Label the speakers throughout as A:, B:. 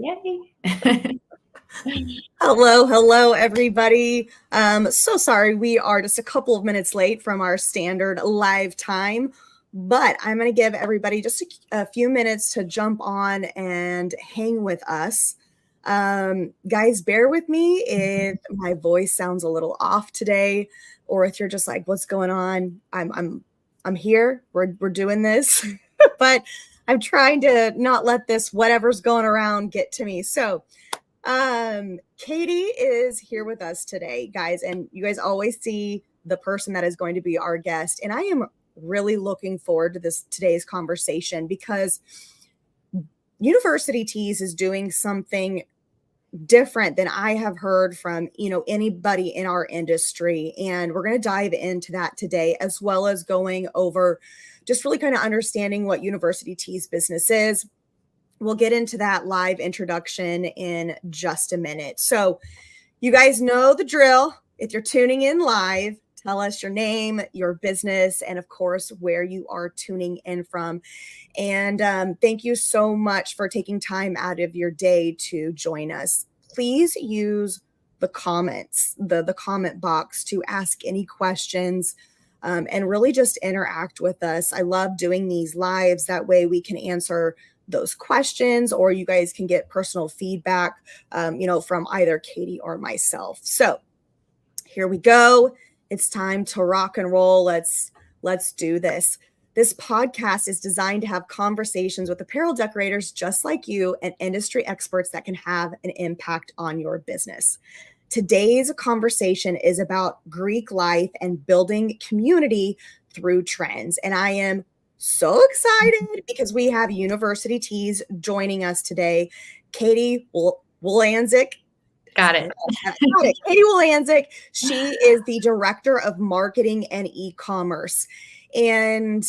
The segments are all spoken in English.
A: Yay.
B: Hello, everybody. So sorry, we are just a couple of minutes late from our standard live time, but I'm going to give everybody just a few minutes to jump on and hang with us. Guys, bear with me if my voice sounds a little off today, or if you're just like, "What's going on?" I'm here. We're doing this, but I'm trying to not let this whatever's going around get to me. So. Katie is here with us today, guys, and you guys always see the person that is going to be our guest. And I am really looking forward to today's conversation because University Tees is doing something different than I have heard from, anybody in our industry. And we're going to dive into that today, as well as going over just really kind of understanding what University Tees business is. We'll get into that live introduction in just a minute. So you guys know the drill. If you're tuning in live, tell us your name, your business, and of course, where you are tuning in from. And thank you so much for taking time out of your day to join us. Please use the comments, the comment box to ask any questions. And really just interact with us. I love doing these lives. That way we can answer those questions, or you guys can get personal feedback, from either Katie or myself. So here we go. It's time to rock and roll. Let's do this. This podcast is designed to have conversations with apparel decorators just like you and industry experts that can have an impact on your business. Today's conversation is about Greek life and building community through trends. And I am so excited because we have University Tees joining us today. Katie Wolanczyk.
A: Got it.
B: Katie Wolanczyk. She is the director of marketing and e-commerce. And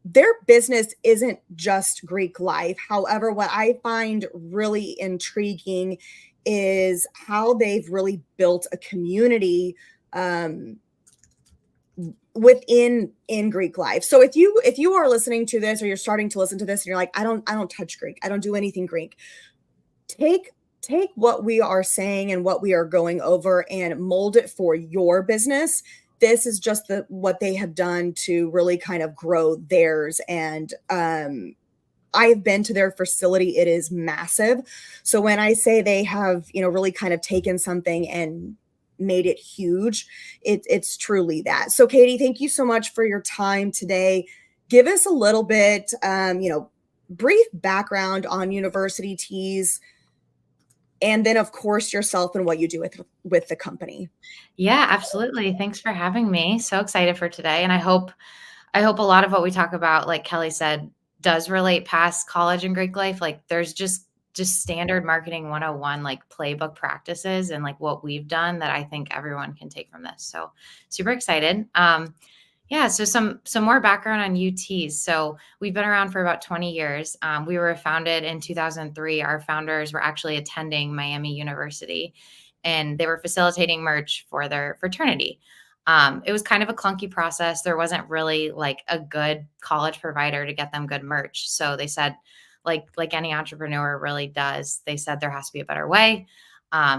B: their business isn't just Greek life. However, what I find really intriguing is how they've really built a community within Greek life. So if you are listening to this, or you're starting to listen to this and you're like, I don't touch Greek, I don't do anything Greek, take what we are saying and what we are going over and mold it for your business. This is just what they have done to really kind of grow theirs. And I've been to their facility. It is massive. So when I say they have, really kind of taken something and made it huge, it's truly that. So Katie, thank you so much for your time today. Give us a little bit, brief background on University Tees, and then of course yourself and what you do with the company.
A: Yeah, absolutely. Thanks for having me. So excited for today. And I hope a lot of what we talk about, like Kelly said, does relate past college and Greek life. Like there's just standard marketing 101, like playbook practices and like what we've done that I think everyone can take from this. So super excited. So some more background on UTs. So we've been around for about 20 years. We were founded in 2003. Our founders were actually attending Miami University, and they were facilitating merch for their fraternity. It was kind of a clunky process. There wasn't really like a good college provider to get them good merch. So they said, like any entrepreneur really does, they said there has to be a better way.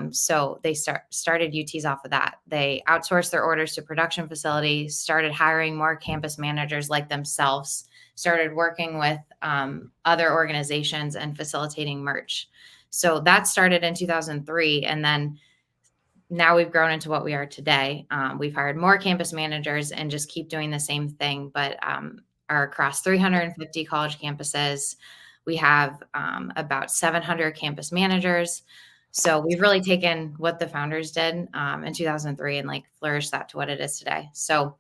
A: So they started UTs off of that. They outsourced their orders to production facilities, started hiring more campus managers like themselves, started working with other organizations and facilitating merch. So that started in 2003. And then now we've grown into what we are today. We've hired more campus managers and just keep doing the same thing, but are across 350 college campuses. We have about 700 campus managers. So we've really taken what the founders did in 2003 and like flourished that to what it is today. So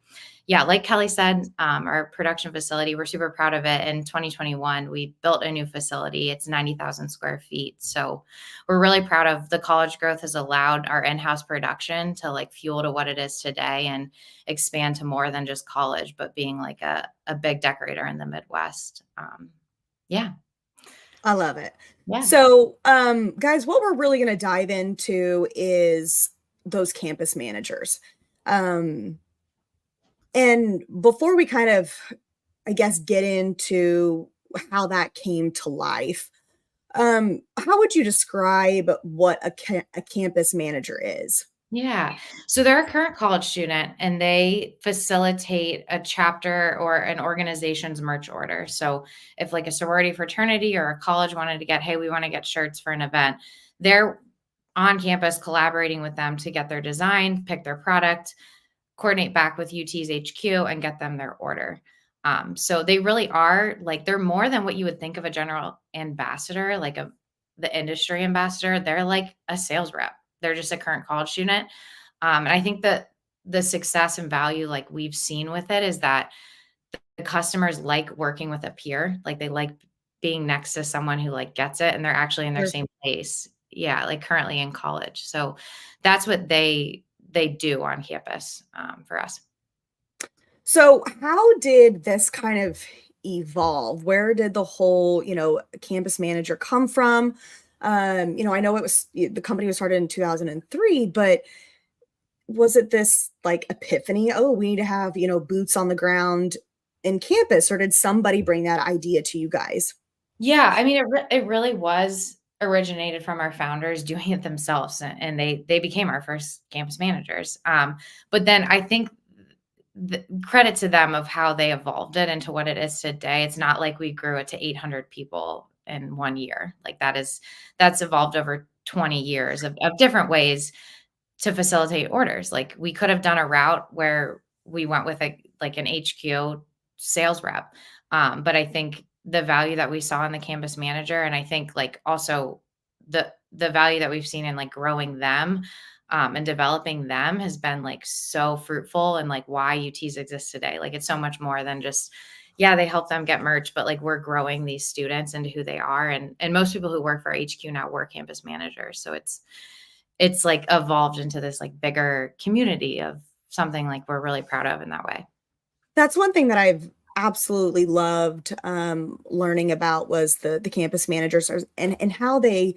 A: yeah, like Kelly said, our production facility, we're super proud of it. In 2021, we built a new facility. It's 90,000 square feet. So we're really proud of the college growth has allowed our in-house production to like fuel to what it is today and expand to more than just college, but being like a big decorator in the Midwest. Yeah.
B: I love it.
A: Yeah.
B: So, guys, what we're really going to dive into is those campus managers. And before we kind of, I guess, get into how that came to life, How would you describe what a campus manager is?
A: Yeah. So they're a current college student and they facilitate a chapter or an organization's merch order. So if like a sorority fraternity or a college wanted to get, hey, we want to get shirts for an event, they're on campus collaborating with them to get their design, pick their product, coordinate back with UT's HQ and get them their order. So they really are like they're more than what you would think of a general ambassador, like the industry ambassador. They're like a sales rep. They're just a current college student. And I think that the success and value like we've seen with it is that the customers like working with a peer. Like they like being next to someone who like gets it and they're actually in their
B: Sure.
A: same place. Yeah, like currently in college. So that's what they do on campus for us.
B: So, how did this kind of evolve? Where did the whole, campus manager come from? I know the company was started in 2003, but was it this like epiphany? Oh, we need to have, boots on the ground in campus, or did somebody bring that idea to you guys?
A: Yeah, I mean, it really was originated from our founders doing it themselves, and they became our first campus managers. But then I think the credit to them of how they evolved it into what it is today. It's not like we grew it to 800 people in 1 year. Like that's evolved over 20 years of different ways to facilitate orders. Like we could have done a route where we went with an HQ sales rep. But I think the value that we saw in the campus manager, and I think like also the value that we've seen in like growing them and developing them has been like so fruitful and like why UTs exist today. Like it's so much more than just yeah, they help them get merch, but like we're growing these students into who they are. And most people who work for HQ now work campus managers. So it's like evolved into this like bigger community of something like we're really proud of in that way.
B: That's one thing that I've absolutely loved learning about was the campus managers and how they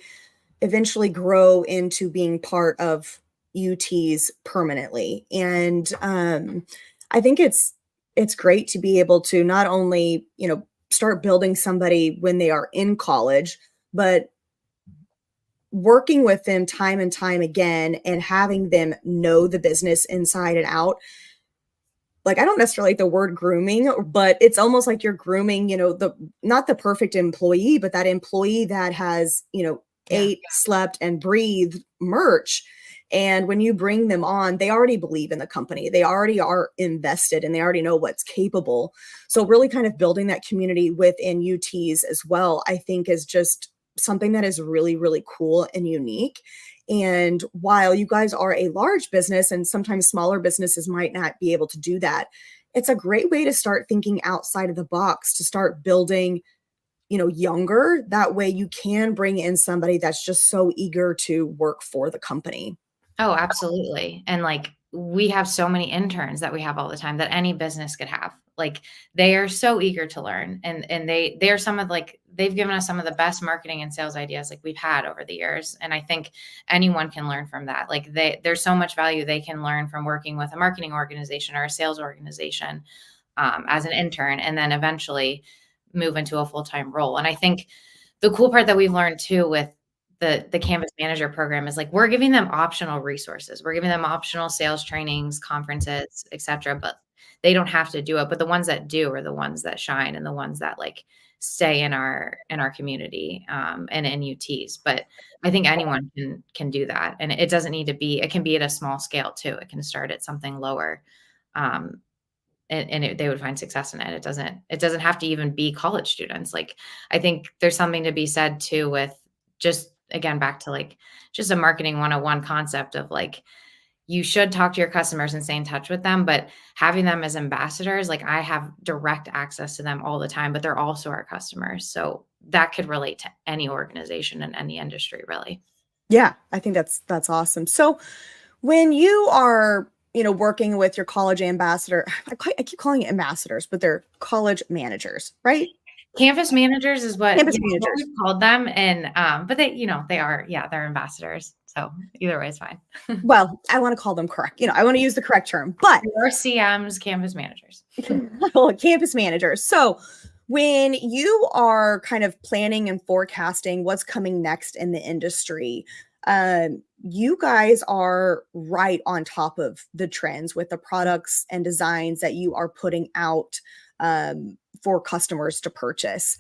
B: eventually grow into being part of UTs permanently. And I think it's great to be able to not only, start building somebody when they are in college, but working with them time and time again and having them know the business inside and out. Like, I don't necessarily like the word grooming, but it's almost like you're grooming, the not the perfect employee, but that employee that has,
A: Yeah.
B: ate, slept, and breathed merch. And when you bring them on, they already believe in the company. They already are invested and they already know what's capable. So really kind of building that community within UTs as well, I think is just something that is really, really cool and unique. And while you guys are a large business and sometimes smaller businesses might not be able to do that, it's a great way to start thinking outside of the box, to start building, younger. That way you can bring in somebody that's just so eager to work for the company.
A: Oh, absolutely. And like we have so many interns that we have all the time that any business could have. Like they are so eager to learn and they're some of like they've given us some of the best marketing and sales ideas like we've had over the years. And I think anyone can learn from that. Like there's so much value they can learn from working with a marketing organization or a sales organization as an intern and then eventually move into a full-time role. And I think the cool part that we've learned too with the Canvas Manager program is like we're giving them optional resources. We're giving them optional sales trainings, conferences, etc. But they don't have to do it. But the ones that do are the ones that shine and the ones that like stay in our community and in UTs. But I think anyone can do that, and it doesn't need to be. It can be at a small scale too. It can start at something lower. They would find success in it. It doesn't have to even be college students. Like I think there's something to be said too with just again back to like just a marketing 101 concept of like you should talk to your customers and stay in touch with them, but having them as ambassadors, like I have direct access to them all the time, but they're also our customers. So that could relate to any organization in any industry, really.
B: Yeah, I think that's awesome. So when you are, working with your college ambassador, I keep calling it ambassadors, but they're college managers, right?
A: Campus managers is what,
B: Campus
A: what
B: managers.
A: we've called them. And, but they, they are, yeah, they're ambassadors. So either way is fine.
B: Well, I want to call them correct. I want to use the correct term, but
A: Or CMs, campus managers.
B: well, campus managers. So When you are kind of planning and forecasting what's coming next in the industry, you guys are right on top of the trends with the products and designs that you are putting out for customers to purchase.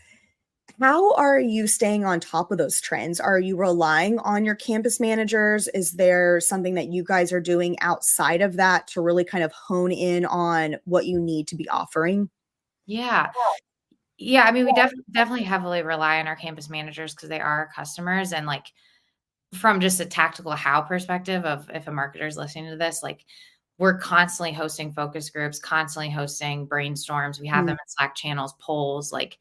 B: How are you staying on top of those trends? Are you relying on your campus managers? Is there something that you guys are doing outside of that to really kind of hone in on what you need to be offering?
A: Yeah. Yeah, I mean, we definitely heavily rely on our campus managers because they are our customers, and, like, from just a tactical how perspective of if a marketer is listening to this, like, we're constantly hosting focus groups, constantly hosting brainstorms. We have them
B: Mm,
A: in Slack channels, polls, like,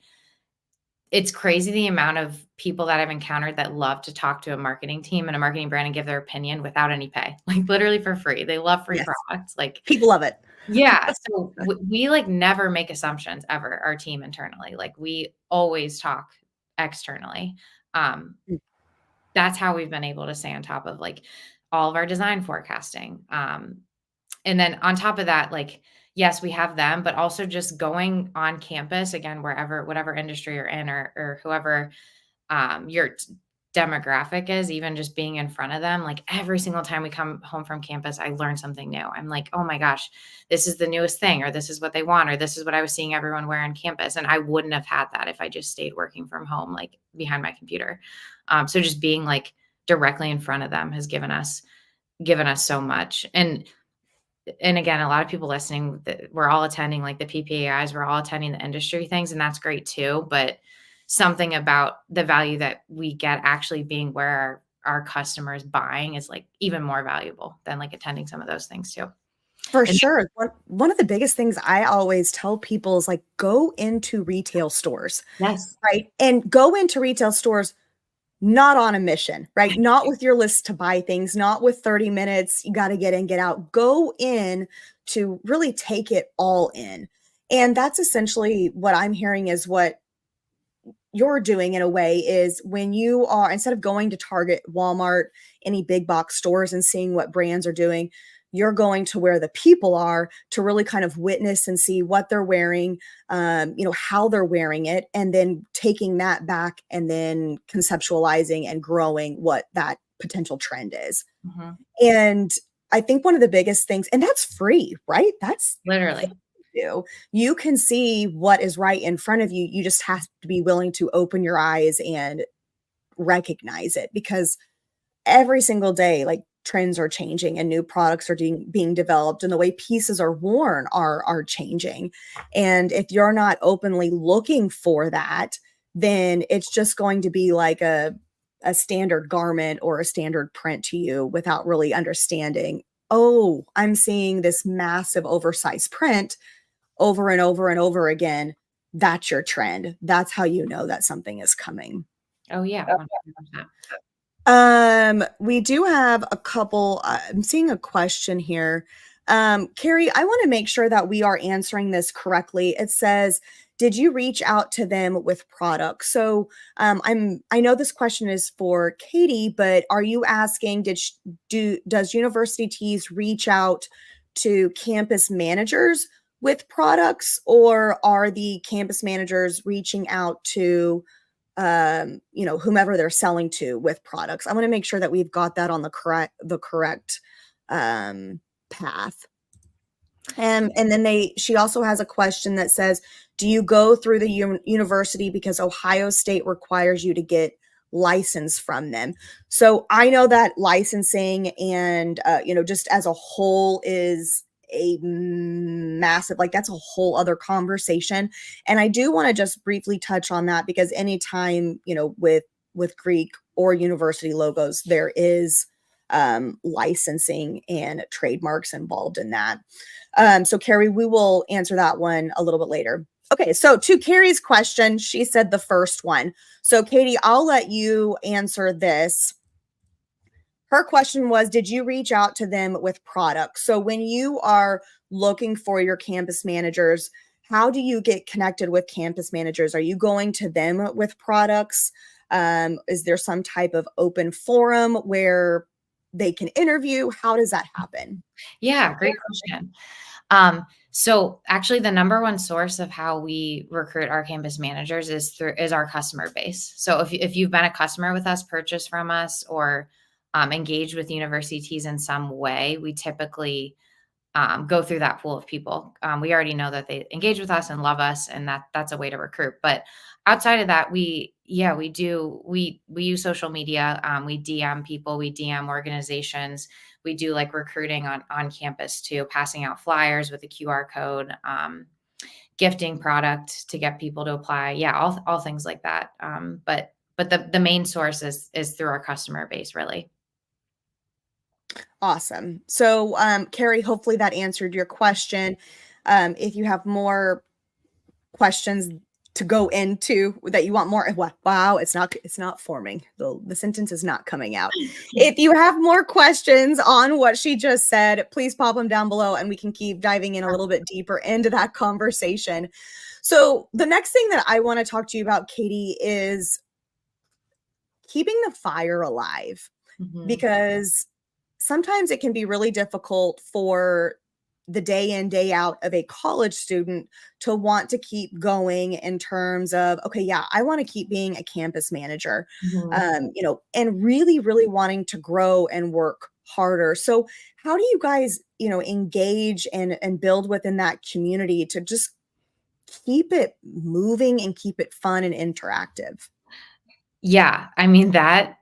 A: it's crazy the amount of people that I've encountered that love to talk to a marketing team and a marketing brand and give their opinion without any pay, like, literally for free. They love free
B: yes,
A: products, like,
B: people love it.
A: yeah, so we, like, never make assumptions ever, our team internally, like, we always talk externally. Um,
B: Mm,
A: that's how we've been able to stay on top of, like, all of our design forecasting. And then on top of that, like, yes, we have them, but also just going on campus, again, wherever whatever industry you're in, or whoever your demographic is, even just being in front of them. Like, every single time we come home from campus, I learn something new. I'm like, oh my gosh, this is the newest thing, or this is what they want, or this is what I was seeing everyone wear on campus. And I wouldn't have had that if I just stayed working from home, like behind my computer. So just being like directly in front of them has given us so much. And again, a lot of people listening, we're all attending like the PPAIs, we're all attending the industry things, and that's great too. But something about the value that we get actually being where our customers buying is like even more valuable than like attending some of those things too.
B: for
A: And
B: sure. One of the biggest things I always tell people is like go into retail stores,
A: yes.
B: right? And go into retail stores not on a mission, right? Not with your list to buy things, not with 30 minutes, you got to get in, get out. Go in to really take it all in. And that's essentially what I'm hearing is what you're doing in a way is when you are instead of going to Target, Walmart, any big box stores and seeing what brands are doing, you're going to where the people are to really kind of witness and see what they're wearing, how they're wearing it, and then taking that back and then conceptualizing and growing what that potential trend is.
A: Mhm.
B: And I think one of the biggest things, and that's free, right? That's
A: Literally.
B: do. You can see what is right in front of you. You just have to be willing to open your eyes and recognize it because every single day, like trends are changing and new products are being developed and the way pieces are worn are changing. And if you're not openly looking for that, then it's just going to be like a standard garment or a standard print to you without really understanding, oh, I'm seeing this massive oversized print over and over and over again, that's your trend. That's how you know that something is coming.
A: Oh yeah, 100%.
B: We do have a couple. I'm seeing a question here. Carrie, I want to make sure that we are answering this correctly. It says, "Did you reach out to them with products?" So, I know this question is for Katie, but are you asking, does University Tees reach out to campus managers with products, or are the campus managers reaching out to whomever they're selling to with products? I want to make sure that we've got that on the correct path. And then she also has a question that says, do you go through the university because Ohio State requires you to get license from them? So I know that licensing and just as a whole is a massive, like, that's a whole other conversation. And I do want to just briefly touch on that because anytime, with Greek or university logos, there is licensing and trademarks involved in that. So Carrie, we will answer that one a little bit later. Okay, so to Carrie's question, she said the first one. So Katie, I'll let you answer this. Her question was, did you reach out to them with products? So when you are looking for your campus managers, how do you get connected with campus managers? Are you going to them with products? Is there some type of open forum where they can interview? How does that happen?
A: Yeah, great question. So actually the number one source of how we recruit our campus managers is our customer base. So if you've been a customer with us, purchased from us, or engaged with universities in some way, we typically go through that pool of people. We already know that they engage with us and love us, and that's a way to recruit. But outside of that, we use social media. We DM people, we DM organizations. We do like recruiting on campus too, passing out flyers with a QR code, gifting product to get people to apply. Yeah, all things like that. But the main source is through our customer base, really.
B: Awesome. So, Carrie, hopefully that answered your question. If you have more questions to go into that you want more, wow, it's not forming. The sentence is not coming out. If you have more questions on what she just said, please pop them down below and we can keep diving in a little bit deeper into that conversation. So the next thing that I want to talk to you about, Katie, is keeping the fire alive,
A: Mhm.
B: because sometimes it can be really difficult for the day in, day out of a college student to want to keep going in terms of, okay, yeah, I want to keep being a campus manager,
A: Mhm.
B: and really, really wanting to grow and work harder. So how do you guys, engage and build within that community to just keep it moving and keep it fun and interactive?
A: Yeah, I mean, that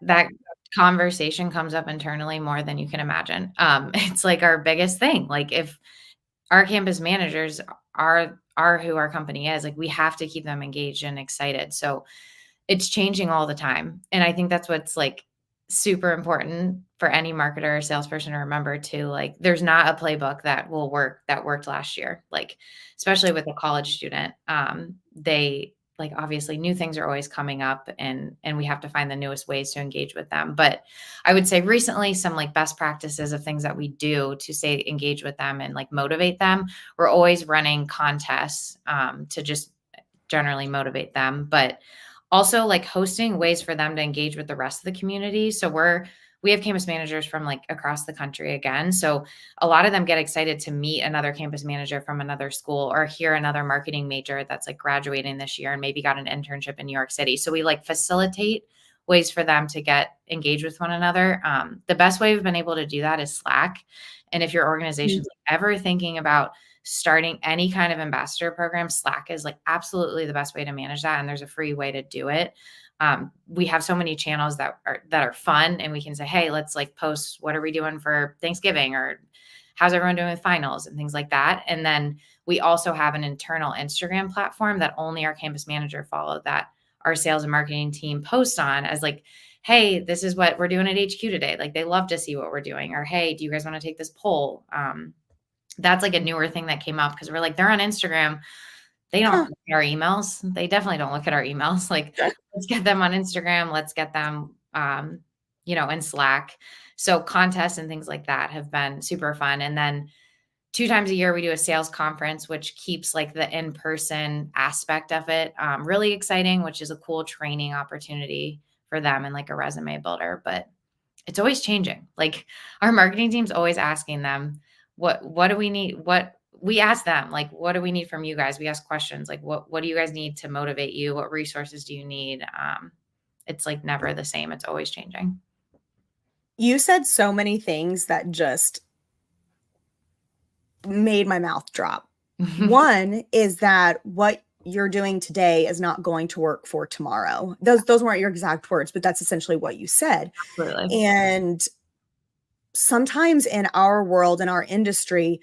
A: conversation comes up internally more than you can imagine. It's like our biggest thing. Like, if our campus managers are who our company is, like, we have to keep them engaged and excited. So it's changing all the time, and I think that's what's, like, super important for any marketer or salesperson to remember too. Like, there's not a playbook that will work that worked last year, like, especially with a college student. They like, obviously, new things are always coming up, and we have to find the newest ways to engage with them. But I would say recently, some, like, best practices of things that we do to stay engage with them and, like, motivate them. We're always running contests, to just generally motivate them, but also, like, hosting ways for them to engage with the rest of the community. So we have campus managers from, like, across the country again. So a lot of them get excited to meet another campus manager from another school, or hear another marketing major that's, like, graduating this year and maybe got an internship in New York City. So we, like, facilitate ways for them to get engaged with one another. The best way we've been able to do that is Slack. And if your organization's ever thinking about starting any kind of ambassador program, Slack is, like, absolutely the best way to manage that, and there's a free way to do it. We have so many channels that are fun, and we can say, hey, let's, like, post, what are we doing for Thanksgiving, or how's everyone doing with finals, and things like that. And then we also have an internal Instagram platform that only our campus manager follow, that our sales and marketing team post on, as, like, hey, this is what we're doing at HQ today. Like, they love to see what we're doing. Or, hey, do you guys want to take this poll? That's, like, a newer thing that came up, because we're like, they're on Instagram. They don't
B: Huh.
A: look at our emails. They definitely don't look at our emails. Like, let's get them on Instagram. Let's get them, in Slack. So contests and things like that have been super fun. And then 2 times a year, we do a sales conference, which keeps, like, the in-person aspect of it really exciting, which is a cool training opportunity for them, and, like, a resume builder. But it's always changing. Like, our marketing team's always asking them, what do we need? What we ask them, like, what do we need from you guys? We ask questions like, what do you guys need to motivate you? What resources do you need? It's, like, never the same. It's always changing.
B: You said so many things that just made my mouth drop. One is that what you're doing today is not going to work for tomorrow. Those weren't your exact words, but that's essentially what you said.
A: Absolutely.
B: And sometimes in our world, in our industry,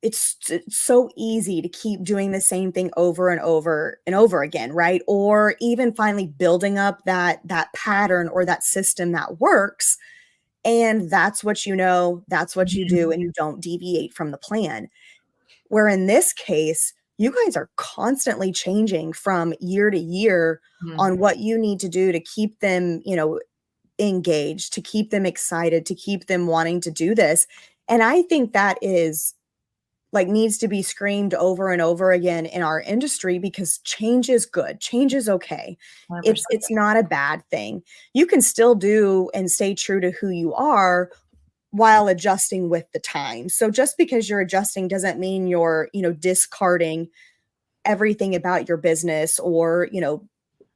B: it's so easy to keep doing the same thing over and over and over again, right? Or even finally building up that pattern or that system that works, and that's what you know, that's what you do,
A: Mhm.
B: and you don't deviate from the plan. Where in this case, you guys are constantly changing from year to year
A: Mhm.
B: on what you need to do to keep them, engaged, to keep them excited, to keep them wanting to do this. And I think that is, like, needs to be screamed over and over again in our industry, because change is good. Change is okay. It's
A: 100%.
B: it's not a bad thing. You can still do and stay true to who you are, while adjusting with the time. So just because you're adjusting doesn't mean you're, discarding everything about your business, or,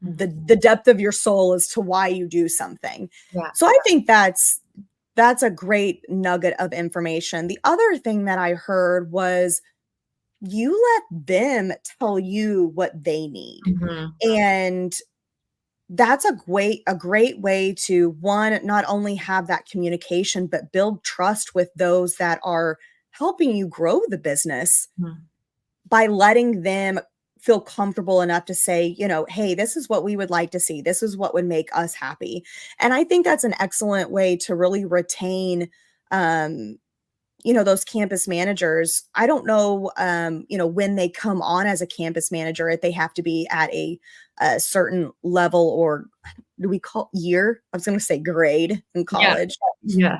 B: the depth of your soul as to why you do something.
A: Yeah.
B: So I think that's a great nugget of information. The other thing that I heard was you let them tell you what they need.
A: Mhm.
B: And that's a great way to, one, not only have that communication, but build trust with those that are helping you grow the business
A: Mhm.
B: by letting them feel comfortable enough to say, hey, this is what we would like to see. This is what would make us happy. And I think that's an excellent way to really retain, um, those campus managers. I don't know, when they come on as a campus manager, if they have to be at a certain level, or do we call year? I was going to say grade in
A: Yeah.
B: college.
A: Yeah.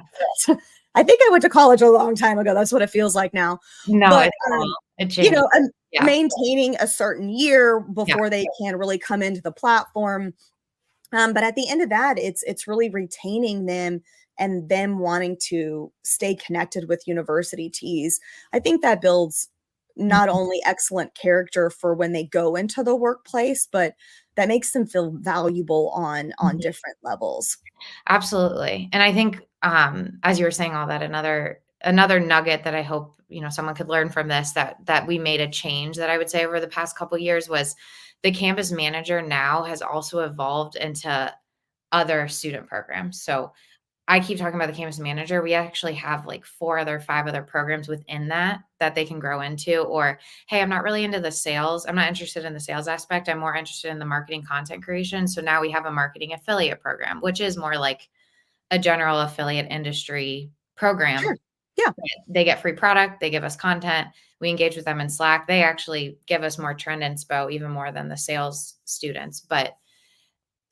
B: I think I went to college a long time ago. That's what it feels like now.
A: No,
B: But,
A: it's cool. It changes. Yeah.
B: maintaining a certain year
A: Yeah.
B: before they can really come into the platform. But at the end of that, it's really retaining them and them wanting to stay connected with university teas. I think that builds not
A: Mhm.
B: only excellent character for when they go into the workplace, but that makes them feel valuable on
A: Mhm.
B: different levels.
A: Absolutely. And I think, as you were saying all that, another nugget that I hope, someone could learn from this, that we made a change that I would say over the past couple years, was the campus manager now has also evolved into other student programs. So I keep talking about the campus manager. We actually have like 5 other programs within that they can grow into. Or, hey, I'm not really into the sales. I'm not interested in the sales aspect. I'm more interested in the marketing content creation. So now we have a marketing affiliate program, which is more like a general affiliate industry
B: Sure.
A: program.
B: Yeah.
A: They get free product, they give us content, we engage with them in Slack. They actually give us more trend inspo, even more than the sales students. But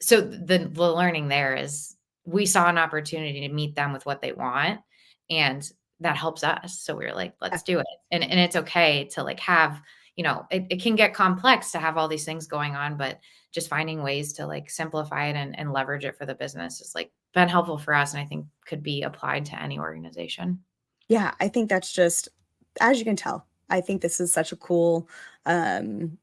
A: so the learning there is, we saw an opportunity to meet them with what they want, and that helps us. So we were like,
B: Yeah.
A: let's do it. And it's okay to like have, it can get complex to have all these things going on, but just finding ways to like simplify it and leverage it for the business is like been helpful for us, and I think could be applied to any organization.
B: Yeah, I think that's just, as you can tell, I think this is such a cool, um,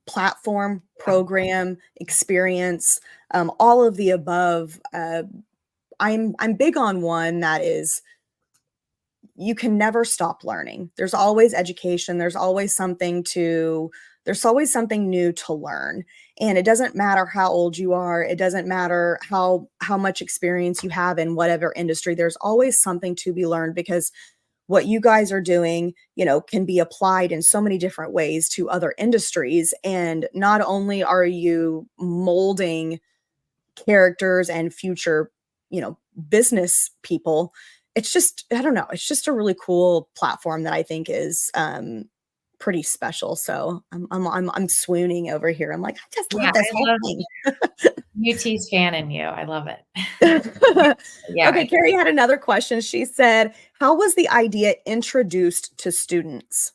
B: platform,
A: Yeah.
B: program, experience, all of the above. I'm big on one that is, you can never stop learning. There's always education. There's always something new to learn. And it doesn't matter how old you are. It doesn't matter how much experience you have in whatever industry. There's always something to be learned, because what you guys are doing, can be applied in so many different ways to other industries. And not only are you molding characters and future, business people, it's just, I don't know, it's just a really cool platform that I think is, pretty special. So I'm swooning over here. I'm like, I just
A: Yeah,
B: love this
A: I
B: whole
A: love
B: thing.
A: UT's fan in you. I love it. Yeah.
B: Okay, Carrie had another question. She said, "How was the idea introduced to students?"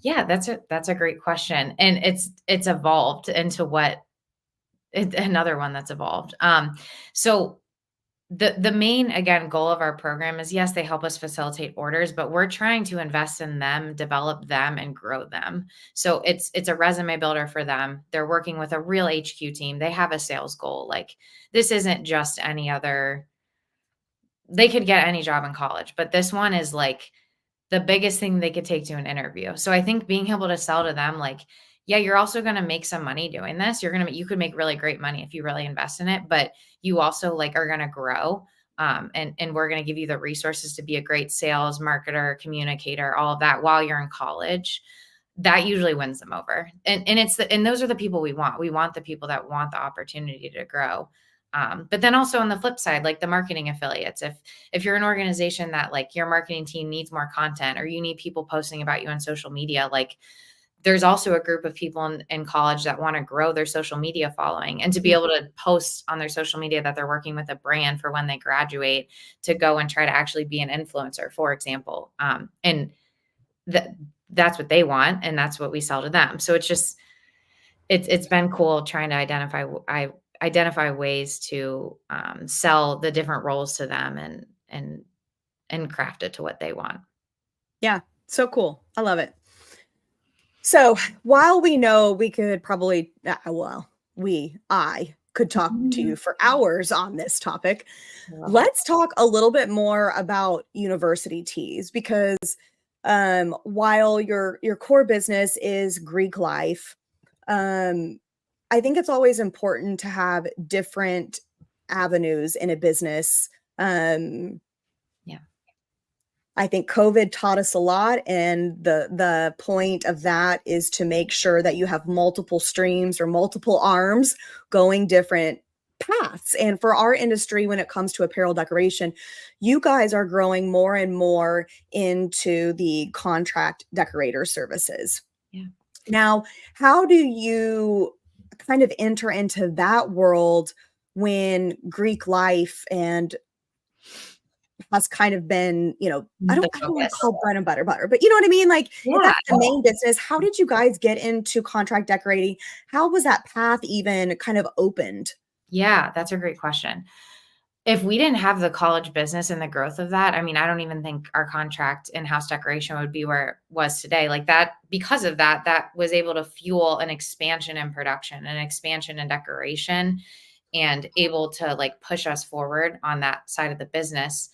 A: Yeah, that's a great question. And it's evolved into another one that's evolved. So the main, again, goal of our program is, yes, they help us facilitate orders, but we're trying to invest in them, develop them, and grow them. So it's a resume builder for them. They're working with a real HQ team. They have a sales goal. Like, this isn't just any other, they could get any job in college, but this one is like the biggest thing they could take to an interview. So I think being able to sell to them, like, yeah, you're also going to make some money doing this. You could make really great money if you really invest in it, but you also like are going to grow. And we're going to give you the resources to be a great sales marketer, communicator, all of that while you're in college. That usually wins them over. And those are the people we want. We want the people that want the opportunity to grow. But then also on the flip side, like the marketing affiliates, if you're an organization that like your marketing team needs more content, or you need people posting about you on social media, like there's also a group of people in college that want to grow their social media following, and to be
B: Mhm.
A: able to post on their social media that they're working with a brand for when they graduate, to go and try to actually be an influencer, for example. And that that's what they want, and that's what we sell to them. So it's been cool trying to identify identify ways to sell the different roles to them and craft it to what they want.
B: Yeah, so cool. I love it. So while we know we could probably, I could talk to you for hours on this topic,
A: I love it.
B: let's talk a little bit more about university teas because while your core business is Greek life, um, I think it's always important to have different avenues in a business. Um,
A: Yeah.
B: I think COVID taught us a lot, and the point of that is to make sure that you have multiple streams or multiple arms going different paths. And for our industry, when it comes to apparel decoration, you guys are growing more and more into the contract decorator services.
A: Yeah.
B: Now, how do you kind of enter into that world when Greek life and has kind of been,
A: The
B: I don't want to
A: focus.
B: call bread and butter butter, but you know what I mean? Like if
A: Yeah.
B: that's the main business, how did you guys get into contract decorating? How was that path even kind of opened?
A: Yeah, that's a great question. If we didn't have the college business and the growth of that, I mean, I don't even think our contract in-house decoration would be where it was today. Like that, because of that, that was able to fuel an expansion in production, an expansion in decoration, and able to like push us forward on that side of the business.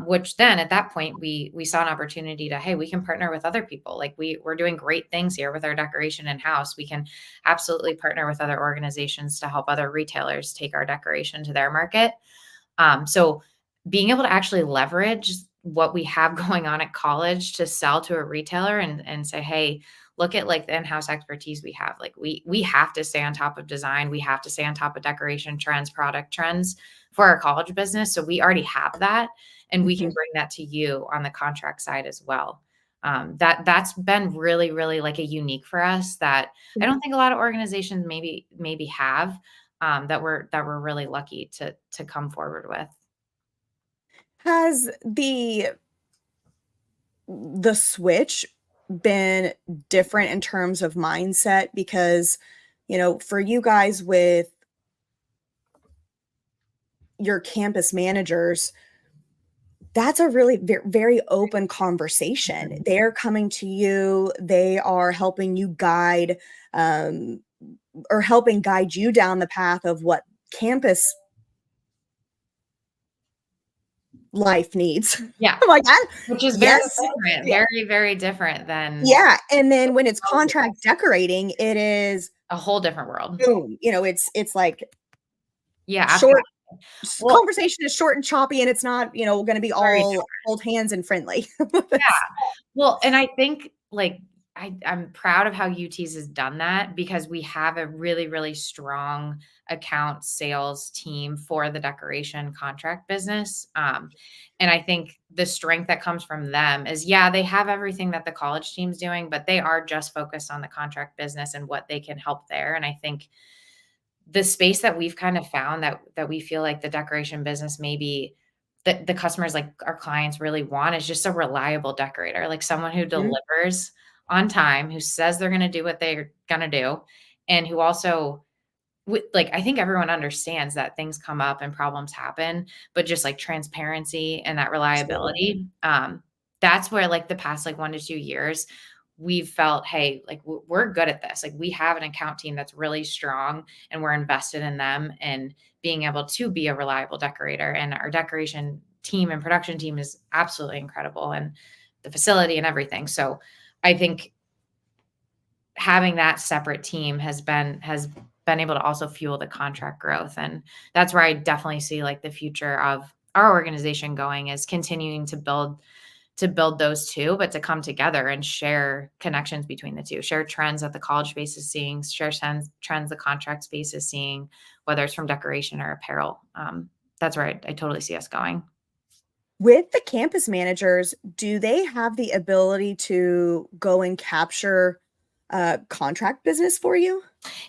A: Which then at that point we saw an opportunity to, hey, we can partner with other people. Like we're doing great things here with our decoration in house. We can absolutely partner with other organizations to help other retailers take our decoration to their market. So being able to actually leverage what we have going on at college to sell to a retailer and say, hey, look at like the in-house expertise we have. Like we have to stay on top of design. We have to stay on top of decoration trends, product trends for our college business. So we already have that, and we can
B: Mhm.
A: bring that to you on the contract side as well. That's been really, really like a unique for us that I don't think a lot of organizations maybe have, that we're really lucky to come forward with.
B: Has the switch been different in terms of mindset? Because, for you guys with your campus managers, that's a really very open conversation.
A: Mhm.
B: They're coming to you, they are helping you guide, um, or helping guide you down the path of what campus life needs.
A: Yeah,
B: I'm like,
A: which is very
B: yes,
A: different,
B: yeah,
A: very, very different than
B: yeah. And then when it's contract decorating, it is
A: a whole different world.
B: boom. It's like
A: Yeah,
B: short.
A: absolutely. Well,
B: Conversation is short and choppy, and it's not, going to be
A: very
B: all hold hands and friendly.
A: Yeah. Well, and I think like I'm proud of how UT's has done that because we have a really, really strong account sales team for the decoration contract business. And I think the strength that comes from them is, yeah, they have everything that the college team's doing, but they are just focused on the contract business and what they can help there. And I think the space that we've kind of found that we feel like the decoration business maybe that the customers, like our clients, really want is just a reliable decorator, like someone who
B: Mhm.
A: delivers on time, who says they're going to do what they're going to do, and who also like I think everyone understands that things come up and problems happen, but just like transparency and that
B: Sure.
A: reliability, that's where like the past like 1 to 2 years we've felt, hey, like we're good at this. Like we have an account team that's really strong, and we're invested in them and being able to be a reliable decorator. And our decoration team and production team is absolutely incredible, and the facility and everything. So I think having that separate team has been able to also fuel the contract growth, and that's where I definitely see like the future of our organization going, is continuing to build those two, but to come together and share connections between the two, share trends that the college space is seeing, share trends the contract space is seeing, whether it's from decoration or apparel. That's where I totally see us going.
B: With the campus managers, do they have the ability to go and capture contract business for you?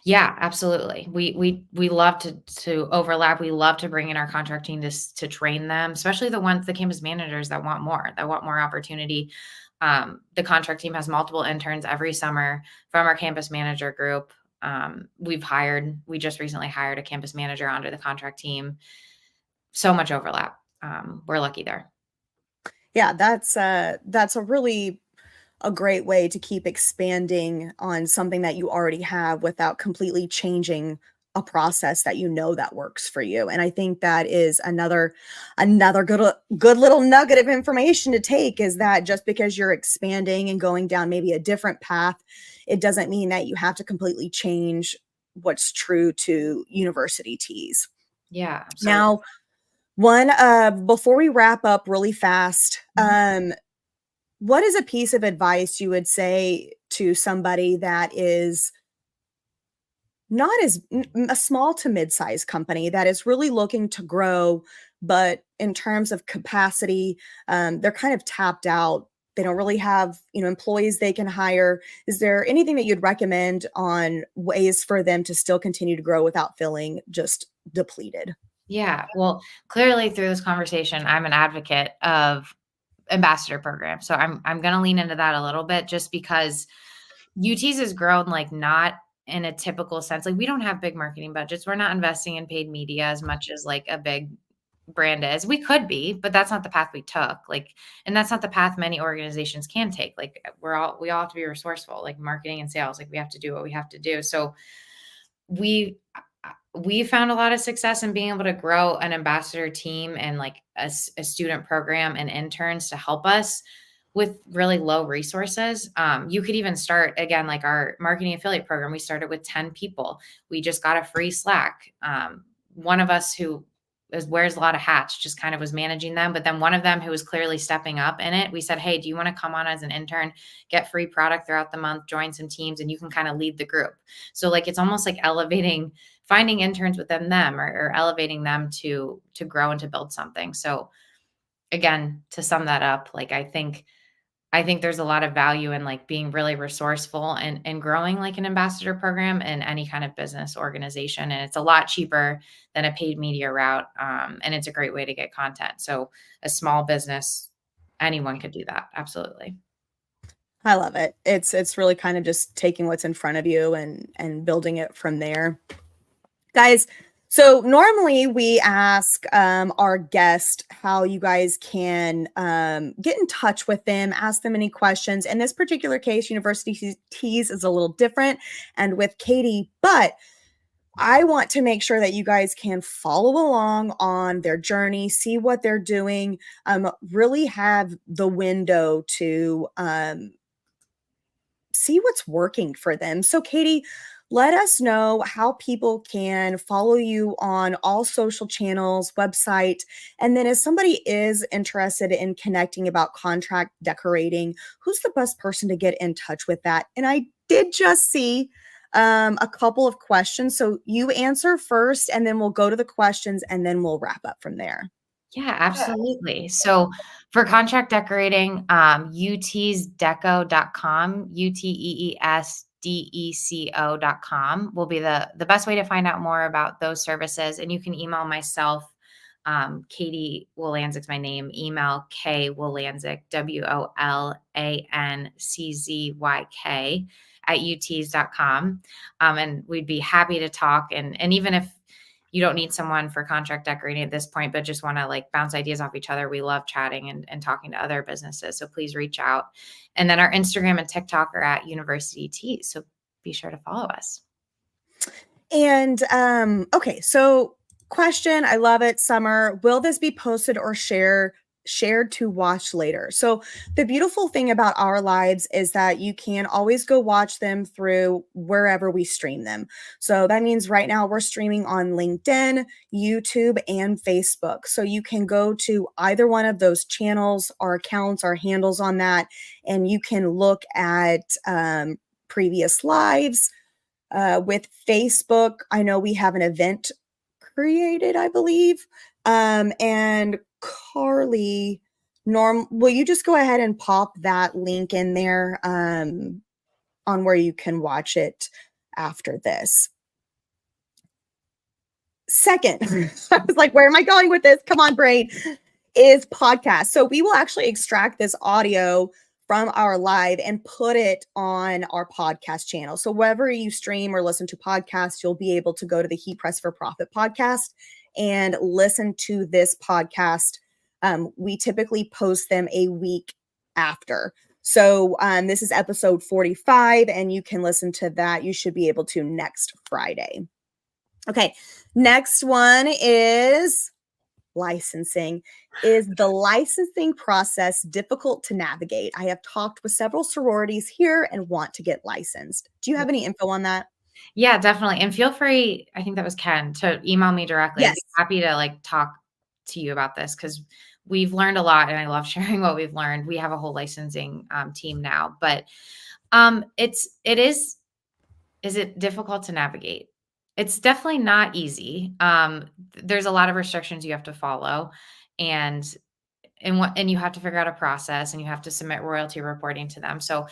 A: Yeah, absolutely. We love to overlap. We love to bring in our contract team to train them, especially the campus managers that want more opportunity. The contract team has multiple interns every summer from our campus manager group. We just recently hired a campus manager onto the contract team. So much overlap. We're lucky there.
B: Yeah, that's a great way to keep expanding on something that you already have without completely changing a process that you know that works for you. And I think that is another good little nugget of information to take, is that just because you're expanding and going down maybe a different path, it doesn't mean that you have to completely change what's true to university teas.
A: Yeah, absolutely.
B: Now, one before we wrap up really fast,
A: Mhm.
B: what is a piece of advice you would say to somebody that is not a small to mid-sized company that is really looking to grow, but in terms of capacity, they're kind of tapped out. They don't really have, employees they can hire. Is there anything that you'd recommend on ways for them to still continue to grow without feeling just depleted?
A: Yeah. Well, clearly through this conversation, I'm an advocate of ambassador program. So I'm going to lean into that a little bit just because UT's has grown like not in a typical sense. Like we don't have big marketing budgets. We're not investing in paid media as much as like a big brand is. We could be, but that's not the path we took. Like, and that's not the path many organizations can take. Like we all have to be resourceful, like marketing and sales. Like we have to do what we have to do. So we we found a lot of success in being able to grow an ambassador team and like a student program and interns to help us with really low resources. You could even start again, like our marketing affiliate program. We started with 10 people. We just got a free Slack. One of us who wears a lot of hats just kind of was managing them. But then one of them who was clearly stepping up in it, we said, hey, do you want to come on as an intern, get free product throughout the month, join some teams, and you can kind of lead the group. So like, it's almost like elevating, finding interns within them or elevating them to grow and to build something. So again, to sum that up, like I think there's a lot of value in like being really resourceful and growing like an ambassador program in any kind of business organization. And it's a lot cheaper than a paid media route. And it's a great way to get content. So a small business, anyone could do that. Absolutely.
B: I love it. It's really kind of just taking what's in front of you and building it from there. Guys, so normally we ask our guest how you guys can get in touch with them, ask them any questions. In this particular case, University Teas is a little different and with Katie, but I want to make sure that you guys can follow along on their journey, see what they're doing, really have the window to see what's working for them. So, Katie, let us know how people can follow you on all social channels, website, and then if somebody is interested in connecting about contract decorating, who's the best person to get in touch with that? And I did just see a couple of questions. So you answer first, and then we'll go to the questions, and then we'll wrap up from there.
A: Yeah, absolutely. So for contract decorating, utsdeco.com, uteesdeco.com will be the best way to find out more about those services. And you can email myself, Katie Wolanczyk, my name, email K Wolanczyk, WOLANCZYK at uts.com. And we'd be happy to talk. And even if you don't need someone for contract decorating at this point, but just want to like bounce ideas off each other. We love chatting and talking to other businesses. So please reach out. And then our Instagram and TikTok are at University Teas. So be sure to follow us.
B: And okay, so question, I love it, Summer. Will this be posted or shared to watch later? So the beautiful thing about our lives is that you can always go watch them through wherever we stream them. So that means right now we're streaming on LinkedIn, YouTube, and Facebook. So you can go to either one of those channels, our accounts, our handles on that, and you can look at previous lives. With Facebook, I know we have an event created, I believe. And Carly, will you just go ahead and pop that link in there on where you can watch it after this? Second, I was like, where am I going with this? Come on, brain, is podcast. So we will actually extract this audio from our live and put it on our podcast channel. So wherever you stream or listen to podcasts, you'll be able to go to the Heat Press for Profit podcast and listen to this podcast. We typically post them a week after. So this is episode 45, and you can listen to that. You should be able to next Friday. Okay, next one is licensing. Is the licensing process difficult to navigate? I have talked with several sororities here and want to get licensed. Do you have any info on that?
A: Yeah, definitely. And feel free, I think that was Ken, to email me directly. I'd
B: Yes.
A: be happy to like talk to you about this because we've learned a lot and I love sharing what we've learned. We have a whole licensing team now, but is it difficult to navigate? It's definitely not easy. There's a lot of restrictions you have to follow, and and you have to figure out a process, and you have to submit royalty reporting to them. So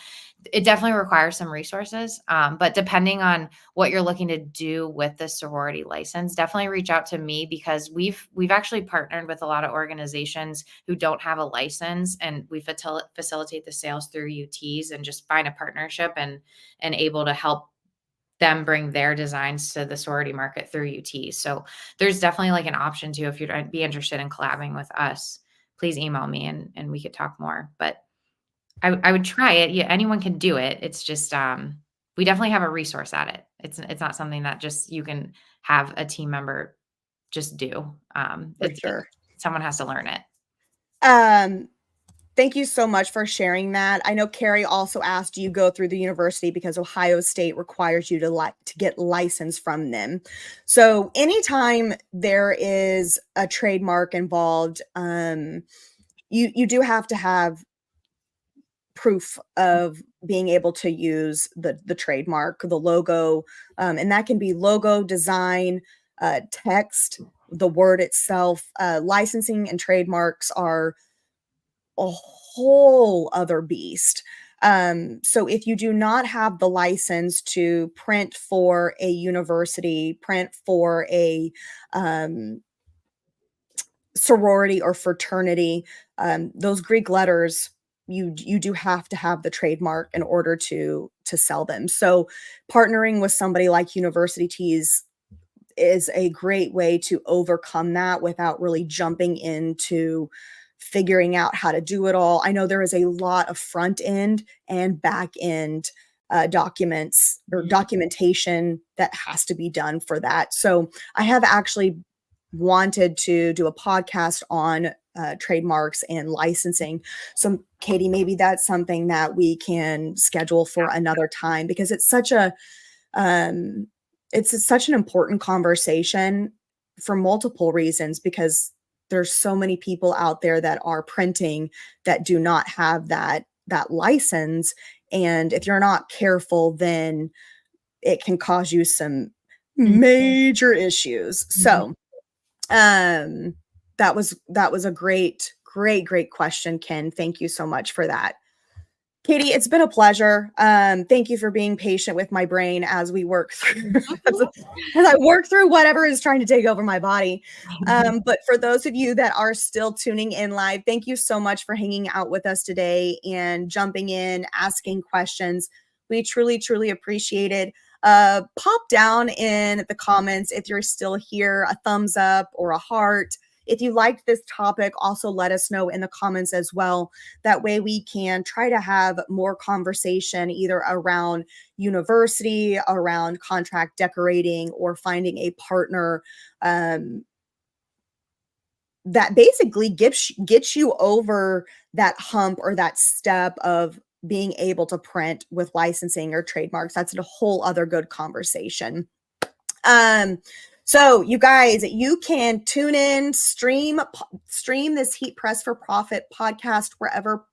A: it definitely requires some resources. But depending on what you're looking to do with the sorority license, definitely reach out to me because we've actually partnered with a lot of organizations who don't have a license, and we facilitate the sales through UTs and just find a partnership and able to help them bring their designs to the sorority market through UT. So there's definitely like an option too. If you'd be interested in collabing with us, please email me and we could talk more. But I would try it. Yeah, anyone can do it. It's just we definitely have a resource at it. It's not something that just you can have a team member just do.
B: For sure.
A: Someone has to learn it.
B: Thank you so much for sharing that. I know Carrie also asked, do you go through the university because Ohio State requires you to get license from them? So anytime there is a trademark involved, you do have to have proof of being able to use the trademark, the logo, and that can be logo, design, text, the word itself. Licensing and trademarks are a whole other beast. So if you do not have the license to print for a university, print for a sorority or fraternity, those Greek letters, you do have to have the trademark in order to sell them. So partnering with somebody like University Tees is a great way to overcome that without really jumping into figuring out how to do it all. I know there is a lot of front end and back end documents or documentation that has to be done for that. So I have actually wanted to do a podcast on trademarks and licensing. So Katie, maybe that's something that we can schedule for another time because it's such an important conversation for multiple reasons, because there's so many people out there that are printing that do not have that license. And if you're not careful, then it can cause you some major issues. So that was a great question, Ken. Thank you so much for that. Katie, it's been a pleasure. Thank you for being patient with my brain as we work through, as I work through whatever is trying to take over my body. But for those of you that are still tuning in live, thank you so much for hanging out with us today and jumping in, asking questions. We truly, truly appreciate it. Pop down in the comments if you're still here, a thumbs up or a heart. If you liked this topic, also let us know in the comments as well. That way we can try to have more conversation either around university, around contract decorating, or finding a partner that basically gets you over that hump or that step of being able to print with licensing or trademarks. That's a whole other good conversation. So you guys, you can tune in, stream this Heat Press for Profit podcast wherever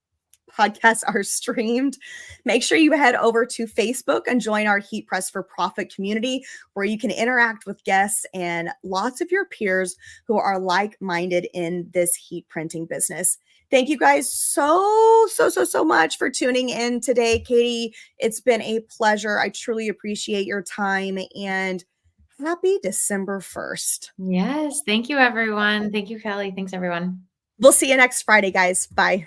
B: podcasts are streamed. Make sure you head over to Facebook and join our Heat Press for Profit community, where you can interact with guests and lots of your peers who are like-minded in this heat printing business. Thank you guys so much for tuning in today. Katie, it's been a pleasure. I truly appreciate your time, and happy December 1st.
A: Yes. Thank you, everyone. Thank you, Kelly. Thanks, everyone.
B: We'll see you next Friday, guys. Bye.